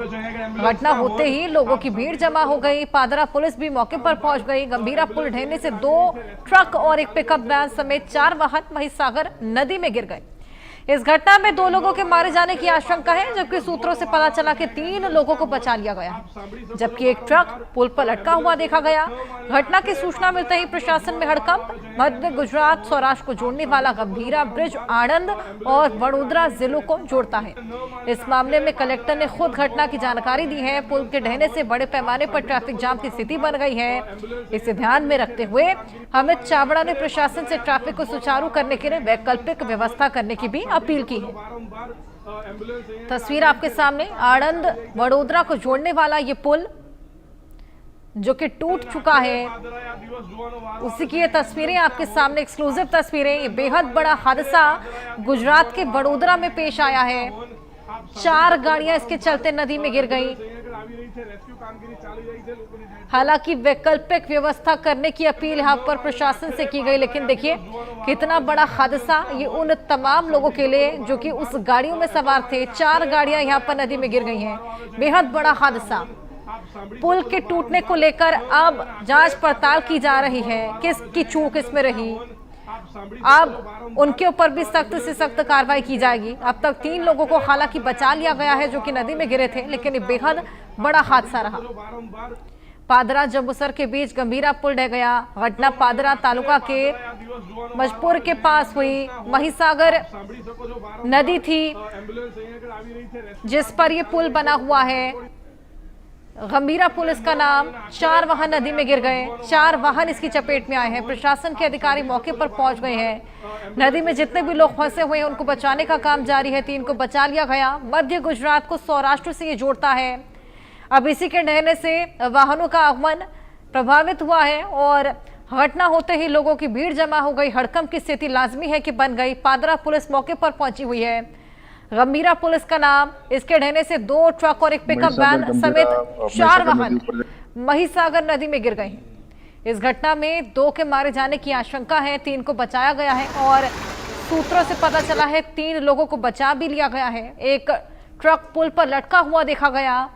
घटना होते ही लोगों की भीड़ जमा हो गई। पादरा पुलिस भी मौके पर पहुंच गई। गंभीरा पुल ढहने से 2 ट्रक और एक पिकअप वैन समेत 4 वाहन महिसागर नदी में गिर गए। इस घटना में 2 लोगों के मारे जाने की आशंका है, जबकि सूत्रों से पता चला कि 3 लोगों को बचा लिया गया है, जबकि एक ट्रक पुल पर लटका हुआ देखा गया। घटना की सूचना मिलते ही प्रशासन में हड़कंप। मध्य गुजरात सौराष्ट्र को जोड़ने वाला गंभीरा ब्रिज आणंद और वडोदरा जिलों को जोड़ता है। इस मामले में कलेक्टर ने खुद घटना की जानकारी दी है। पुल के ढहने से बड़े पैमाने पर ट्रैफिक जाम की स्थिति बन गई है। इसे ध्यान में रखते हुए अमित चावड़ा ने प्रशासन से ट्रैफिक को सुचारू करने के लिए वैकल्पिक व्यवस्था करने की भी अपील की है। तस्वीर आपके सामने, आणंद वडोदरा को जोड़ने वाला ये पुल जो कि टूट चुका है, उसी की ये तस्वीरें आपके सामने, एक्सक्लूसिव तस्वीरें। ये बेहद बड़ा हादसा गुजरात के वडोदरा में पेश आया है। 4 गाड़ियां इसके चलते नदी में गिर गई। हालांकि वैकल्पिक व्यवस्था करने की अपील यहां पर प्रशासन से की गई, लेकिन देखिए कितना बड़ा हादसा ये उन तमाम लोगों के लिए जो कि उस गाड़ियों में सवार थे। 4 गाड़ियां यहां पर नदी में गिर गई हैं। बेहद बड़ा हादसा। पुल के टूटने को लेकर अब जांच पड़ताल की जा रही है, किसकी चूक इसमें रही। अब उनके ऊपर भी सख्त से सख्त कार्रवाई की जाएगी। अब तक 3 लोगों को हालांकि बचा लिया गया है जो कि नदी में गिरे थे, लेकिन ये बेहद बड़ा हादसा रहा। पादरा जम्बूसर के बीच गंभीरा पुल ढह गया। घटना पादरा तालुका के मजपुर के पास हुई। महिसागर नदी थी जिस पर यह पुल बना हुआ है। गंभीरा पुल इसका नाम। 4 वाहन नदी में गिर गए। 4 वाहन इसकी चपेट में आए हैं। प्रशासन के अधिकारी मौके पर पहुंच गए हैं। नदी में जितने भी लोग फंसे हुए हैं उनको बचाने का काम जारी है। 3 को बचा लिया गया। मध्य गुजरात को सौराष्ट्र से ये जोड़ता है। अब इसी के ढहने से वाहनों का आगमन प्रभावित हुआ है और घटना होते ही लोगों की भीड़ जमा हो गई। हड़कंप की स्थिति लाजमी है कि बन गई। पादरा पुलिस मौके पर पहुंची हुई है। गंभीरा पुलिस का नाम। इसके ढहने से 2 ट्रक और एक पिकअप वैन समेत 4 वाहन महिसागर नदी में गिर गए हैं। इस घटना में 2 के मारे जाने की आशंका है। 3 को बचाया गया है और सूत्रों से पता चला है 3 लोगों को बचा भी लिया गया है। एक ट्रक पुल पर लटका हुआ देखा गया।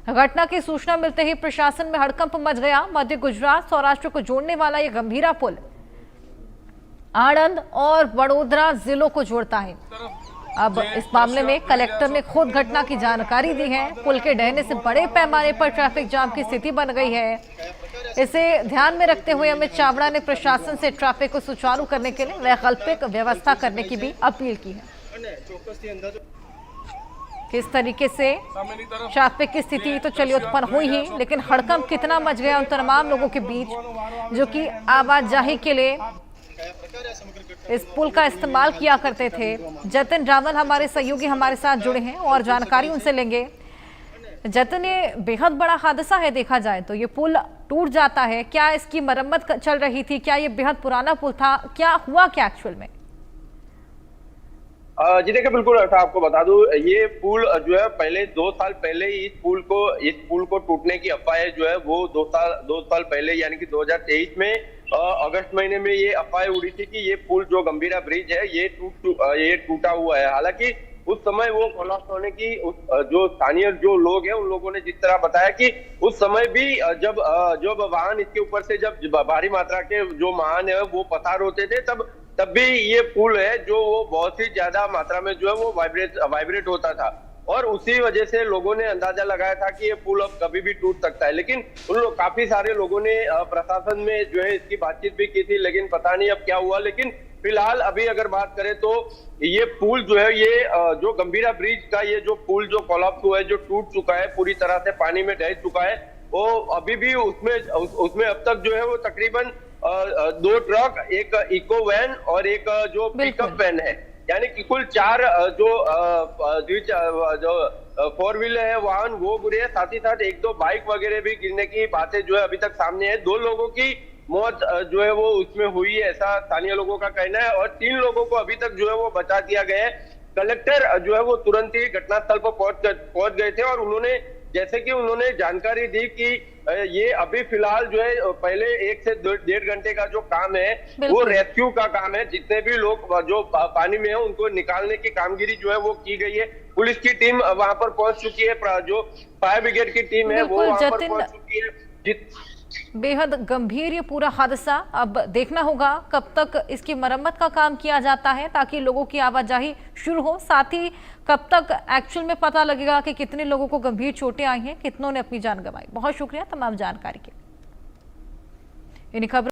घटना की सूचना मिलते ही प्रशासन में हड़कंप मच गया। मध्य गुजरात सौराष्ट्र को जोड़ने वाला यह गंभीरा पुल आणंद और वडोदरा जिलों को जोड़ता है। अब इस मामले में कलेक्टर ने खुद घटना की जानकारी दी है। पुल के ढहने से बड़े पैमाने पर ट्रैफिक जाम की स्थिति बन गई है। इसे ध्यान में रखते हुए अमित चावड़ा ने प्रशासन से ट्रैफिक को सुचारू करने के लिए वैकल्पिक व्यवस्था करने की भी अपील की है। किस तरीके से ट्रैफिक की स्थिति तो चलिए उत्पन्न हुई ही, लेकिन हड़कंप कितना मच गया उन तमाम लोगों के बीच जो कि आवाजाही के लिए इस पुल का इस्तेमाल किया करते थे। जतिन रावल हमारे सहयोगी हमारे साथ जुड़े हैं और जानकारी उनसे लेंगे। जतिन, ये बेहद बड़ा हादसा है देखा जाए तो। ये पुल टूट जाता है, क्या इसकी मरम्मत चल रही थी? क्या ये बेहद पुराना पुल था? क्या हुआ क्या एक्चुअल में? जी देखिए, बिल्कुल आपको बता दूं, ये पुल जो है पहले 2 साल पहले ही इस पुल को टूटने की अफवाहें जो है वो 2 साल पहले यानी कि 2023 में अगस्त महीने में ये अफवाहें उड़ी थी कि ये पुल जो गंभीरा ब्रिज है ये टूटा हुआ है। हालांकि उस समय वो कोलैप्स होने की जो स्थानीय जो लोग हैं उन लोगों ने जिस तरह बताया कि उस समय भी जब वाहन इसके ऊपर से जब भारी मात्रा के जो वाहन है वो पसार होते थे तब भी ये पुल है जो वो बहुत ही ज्यादा मात्रा में जो है वो वाइब्रेट होता था और उसी वजह से लोगों ने अंदाजा लगाया था कि ये पुल अब कभी भी टूट सकता है। लेकिन काफी सारे लोगों ने प्रशासन में जो है इसकी बातचीत भी की थी, लेकिन पता नहीं अब क्या हुआ। लेकिन फिलहाल अभी अगर बात करें तो ये पुल जो है ये जो गंभीरा ब्रिज का ये जो पुल जो कोलैप्स हुआ है, जो टूट चुका है, पूरी तरह से पानी में ढह चुका है, वो अभी भी उसमें अब तक जो है वो तकरीबन 2 ट्रक, एक इको वैन और एक जो पिकअप वैन है, यानी कि कुल 4 जो 4 व्हीलर है वाहन वो गिरे। साथ ही साथ 1-2 बाइक वगैरह भी गिरने की बातें जो है अभी तक सामने है। 2 लोगों की मौत जो है वो उसमें हुई है, ऐसा स्थानीय लोगों का कहना है और 3 लोगों को अभी तक जो है वो बचा दिया गया है। कलेक्टर जो है वो तुरंत ही घटनास्थल पर पहुंच गए थे और उन्होंने जैसे कि उन्होंने जानकारी दी कि ये अभी फिलहाल जो है पहले 1 से 1.5 घंटे का जो काम है वो रेस्क्यू का काम है। जितने भी लोग जो पानी में है उनको निकालने की कामगिरी जो है वो की गई है। पुलिस की टीम वहां पर पहुंच चुकी है, जो फायर ब्रिगेड की टीम है वो वहां पर पहुंच चुकी है। बेहद गंभीर ये पूरा हादसा, अब देखना होगा कब तक इसकी मरम्मत का काम किया जाता है ताकि लोगों की आवाजाही शुरू हो। साथ ही कब तक एक्चुअल में पता लगेगा कि कितने लोगों को गंभीर चोटें आई हैं, कितनों ने अपनी जान गंवाई। बहुत शुक्रिया तमाम जानकारी के। इन खबरों